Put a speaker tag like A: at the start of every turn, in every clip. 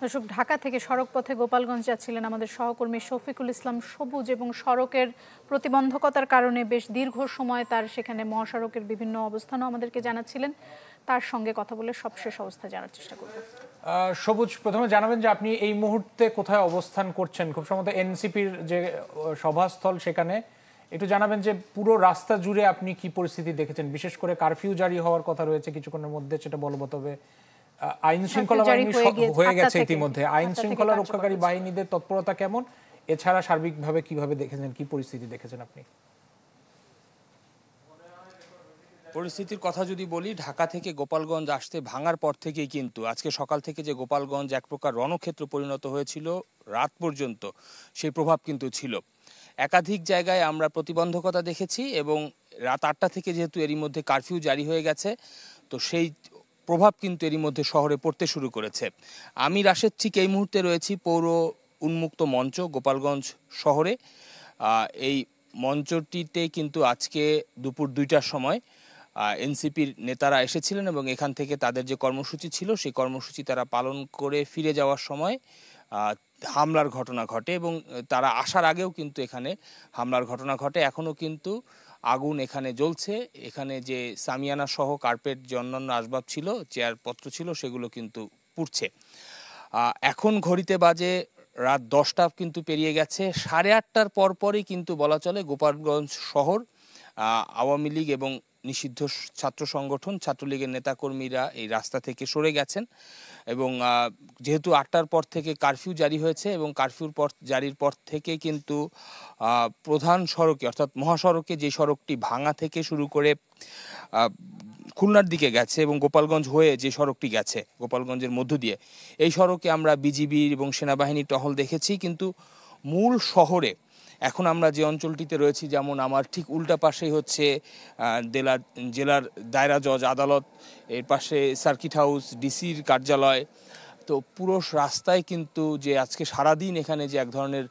A: দর্শক, ঢাকা থেকে সড়ক পথে গোপালগঞ্জ যাচ্ছিলেন আমাদের সহকর্মী শফিকুল ইসলাম সবুজ এবং সড়কের প্রতিবন্ধকতার কারণে বেশ দীর্ঘ সময় তার সেখানে মহাসড়কের বিভিন্ন অবস্থানও আমাদেরকে জানাচ্ছিলেন। তার সঙ্গে কথা বলে সবশেষ অবস্থা জানার চেষ্টা করব।
B: সবুজ, প্রথমে জানাবেন যে আপনি এই মুহূর্তে কোথায় অবস্থান করছেন? খুব সম্ভবত এনসিপির যে সভাস্থল সেখানে। একটু জানাবেন যে পুরো রাস্তা জুড়ে আপনি কি পরিস্থিতি দেখেছেন, বিশেষ করে কারফিউ জারি হওয়ার কথা রয়েছে কিছুক্ষণের মধ্যে, সেটা বলবৎ হবে। আইন শৃঙ্খলা বাহিনী হয়ে গেছে ইতিমধ্যে, আইন শৃঙ্খলা রক্ষাকারী বাহিনীদের তৎপরতা কেমন, এছাড়া সার্বিকভাবে কিভাবে দেখেছেন, কি পরিস্থিতি দেখেছেন আপনি?
C: পরিস্থিতির কথা যদি বলি, ঢাকা থেকে গোপালগঞ্জ আসতে ভাঙার পর থেকেই কিন্তু আজকে সকাল থেকে যে গোপালগঞ্জ এক প্রকার রণক্ষেত্র পরিণত হয়েছিল রাত পর্যন্ত, সেই প্রভাব কিন্তু ছিল। একাধিক জায়গায় আমরা প্রতিবন্ধকতা দেখেছি এবং রাত 8টা থেকে যেহেতু এরই মধ্যে কারফিউ জারি হয়ে গেছে, তো সেই প্রভাব কিন্তু এরই মধ্যে শহরে পড়তে শুরু করেছে। আমি রাশেদ ঠিক এই মুহূর্তে রয়েছি পৌর উন্মুক্ত মঞ্চ গোপালগঞ্জ শহরে। এই মঞ্চটিতে কিন্তু আজকে দুপুর 2টার সময় এনসিপির নেতারা এসেছিলেন এবং এখান থেকে তাদের যে কর্মসূচি ছিল সেই কর্মসূচি তারা পালন করে ফিরে যাওয়ার সময় হামলার ঘটনা ঘটে এবং তারা আসার আগেও কিন্তু এখানে হামলার ঘটনা ঘটে। এখনও কিন্তু আগুন এখানে জ্বলছে। এখানে যে সামিয়ানা সহ কার্পেট যে অন্যান্য আসবাব ছিল, চেয়ারপত্র ছিল, সেগুলো কিন্তু পুড়ছে। এখন ঘড়িতে বাজে রাত 10টা কিন্তু পেরিয়ে গেছে। 8:30টার পরপরই কিন্তু বলা চলে গোপালগঞ্জ শহর আওয়ামী লীগ এবং নিষিদ্ধ ছাত্র সংগঠন ছাত্রলীগের নেতাকর্মীরা এই রাস্তা থেকে সরে গেছেন এবং যেহেতু 8টার পর থেকে কারফিউ জারি হয়েছে এবং কারফিউর জারির পর থেকে কিন্তু প্রধান সড়কে অর্থাৎ মহাসড়কে যে সড়কটি ভাঙা থেকে শুরু করে খুলনার দিকে গেছে এবং গোপালগঞ্জ হয়ে যে সড়কটি গেছে গোপালগঞ্জের মধ্য দিয়ে, এই সড়কে আমরা বিজিবি এবং সেনাবাহিনী টহল দেখেছি। কিন্তু মূল শহরে এখন আমরা যে অঞ্চলটিতে রয়েছি, যেমন আমার ঠিক উল্টা পাশেই হচ্ছে জেলার দায়রা জজ আদালত, এর পাশে সার্কিট হাউস, ডিসির কার্যালয়। তো পুরো রাস্তায় কিন্তু যে আজকে সারাদিন এখানে যে এক ধরনের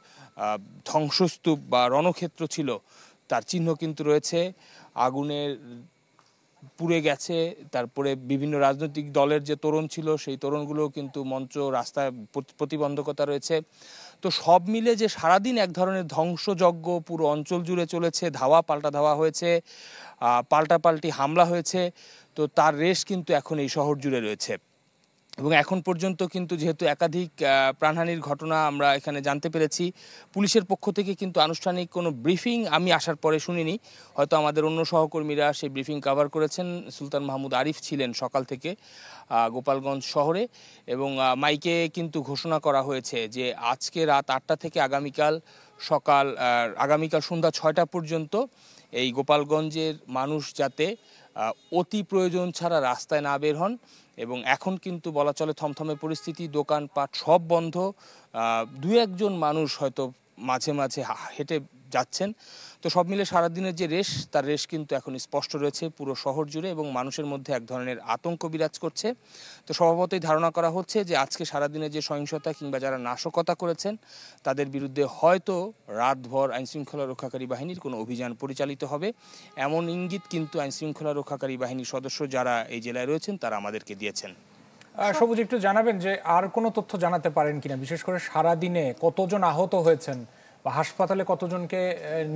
C: ধ্বংসস্তূপ বা রণক্ষেত্র ছিল তার চিহ্ন কিন্তু রয়েছে। আগুনের পুড়ে গেছে। তারপরে বিভিন্ন রাজনৈতিক দলের যে তোরণ ছিল সেই তোরণগুলোও কিন্তু মঞ্চ রাস্তায় প্রতিবন্ধকতা রয়েছে। তো সব মিলে যে সারাদিন এক ধরনের ধ্বংসযজ্ঞ পুরো অঞ্চল জুড়ে চলেছে, ধাওয়া পাল্টা ধাওয়া হয়েছে, পাল্টাপাল্টি হামলা হয়েছে, তো তার রেশ কিন্তু এখন এই শহর জুড়ে রয়েছে। এবং এখন পর্যন্ত কিন্তু যেহেতু একাধিক প্রাণহানির ঘটনা আমরা এখানে জানতে পেরেছি, পুলিশের পক্ষ থেকে কিন্তু আনুষ্ঠানিক কোনো ব্রিফিং আমি আসার পরে শুনিনি। হয়তো আমাদের অন্য সহকর্মীরা সেই ব্রিফিং কভার করেছেন। সুলতান মাহমুদ আরিফ ছিলেন সকাল থেকে গোপালগঞ্জ শহরে এবং মাইকে কিন্তু ঘোষণা করা হয়েছে যে আজকে রাত 8টা থেকে আগামীকাল সন্ধ্যা 6টা পর্যন্ত এই গোপালগঞ্জের মানুষ যাতে অতি প্রয়োজন ছাড়া রাস্তায় না বের হন। এবং এখন কিন্তু বলা চলে থমথমে পরিস্থিতি, দোকানপাট সব বন্ধ। 2-1জন মানুষ হয়তো মাঝে মাঝে হেঁটে যাচ্ছেন। তো সব মিলে সারাদিনের যে রেশ, তার রেশ কিন্তু এখন স্পষ্ট রয়েছে পুরো শহর জুড়ে এবং মানুষের মধ্যে এক ধরনের আতঙ্ক বিরাজ করছে। তো স্বভাবতই ধারণা করা হচ্ছে যে আজকে সারাদিনের যে সহিংসতা কিংবা যারা নাশকতা করেছেন তাদের বিরুদ্ধে হয়তো রাতভর আইনশৃঙ্খলা রক্ষাকারী বাহিনীর কোনো অভিযান পরিচালিত হবে, এমন ইঙ্গিত কিন্তু আইনশৃঙ্খলা রক্ষাকারী বাহিনীর সদস্য যারা এই জেলায় রয়েছেন তারা আমাদেরকে দিয়েছেন।
B: সবুজ, একটু জানাবেন যে আর কোনো তথ্য জানাতে পারেন কিনা, বিশেষ করে সারাদিনে কতজন আহত হয়েছেন বা হাসপাতালে কতজনকে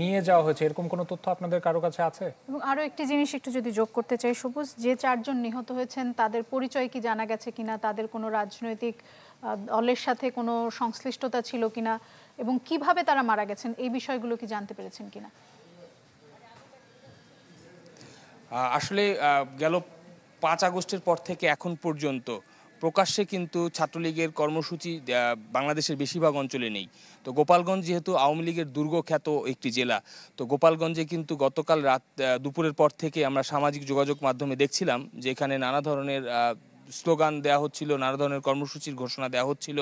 B: নিয়ে যাওয়া হয়েছে, এরকম কোনো তথ্য আপনাদের কারো কাছে আছে?
A: এবং আরও একটি জিনিস একটু যদি যোগ করতে চাই সবুজ, যে 4জন নিহত হয়েছেন তাদের পরিচয় কি জানা গেছে কিনা, তাদের কোনো রাজনৈতিক দলের সাথে কোনো সংশ্লিষ্টতা ছিল কিনা এবং কিভাবে তারা মারা গেছেন, এই বিষয়গুলো কি জানতে পেরেছেন কিনা?
C: আসলে গেল 5 আগস্টের পর থেকে এখন পর্যন্ত প্রকাশ্যে কিন্তু ছাত্রলীগের কর্মসূচি বাংলাদেশের বেশিরভাগ অঞ্চলে নেই। তো গোপালগঞ্জ যেহেতু আওয়ামী লীগের দুর্গখ্যাত একটি জেলা, তো গোপালগঞ্জে কিন্তু গতকাল দুপুরের পর থেকে আমরা সামাজিক যোগাযোগ মাধ্যমে দেখছিলাম যে এখানে নানা ধরনের স্লোগান দেওয়া হচ্ছিল, নানা ধরনের কর্মসূচির ঘোষণা দেওয়া হচ্ছিল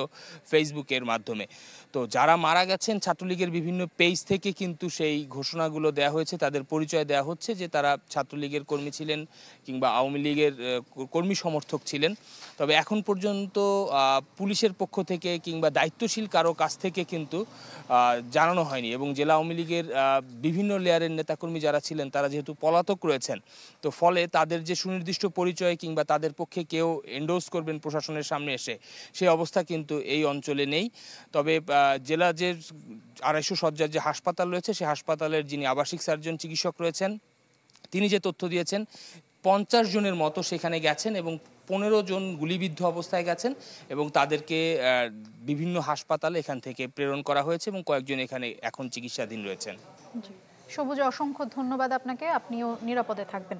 C: ফেসবুকের মাধ্যমে। তো যারা মারা গেছেন ছাত্রলীগের বিভিন্ন পেজ থেকে কিন্তু সেই ঘোষণাগুলো দেওয়া হয়েছে, তাদের পরিচয় দেওয়া হচ্ছে যে তারা ছাত্রলীগের কর্মী ছিলেন কিংবা আওয়ামী লীগের কর্মী সমর্থক ছিলেন। তবে এখন পর্যন্ত পুলিশের পক্ষ থেকে কিংবা দায়িত্বশীল কারো কাছ থেকে কিন্তু জানানো হয়নি এবং জেলা আওয়ামী লীগের বিভিন্ন লেয়ারের নেতাকর্মী যারা ছিলেন তারা যেহেতু পলাতক রয়েছেন, তো ফলে তাদের যে সুনির্দিষ্ট পরিচয় কিংবা তাদের পক্ষে কেউ এন্ডোর্স করবেন প্রশাসনের সামনে এসে, সেই অবস্থা কিন্তু এই অঞ্চলে নেই। তবে জেলা যে 250 শয্যার যে হাসপাতাল রয়েছে, সেই হাসপাতালের যিনি আবাসিক সার্জন চিকিৎসক রয়েছেন, তিনি যে তথ্য দিয়েছেন 50 জনের মতো সেখানে গেছেন এবং 15 জন গুলিবিদ্ধ অবস্থায় গেছেন এবং তাদেরকে বিভিন্ন হাসপাতালে এখান থেকে প্রেরণ করা হয়েছে এবং কয়েকজন এখানে এখন চিকিৎসাধীন রয়েছেন।
A: সবুজ, অসংখ্য ধন্যবাদ আপনাকে, আপনিও নিরাপদে থাকবেন।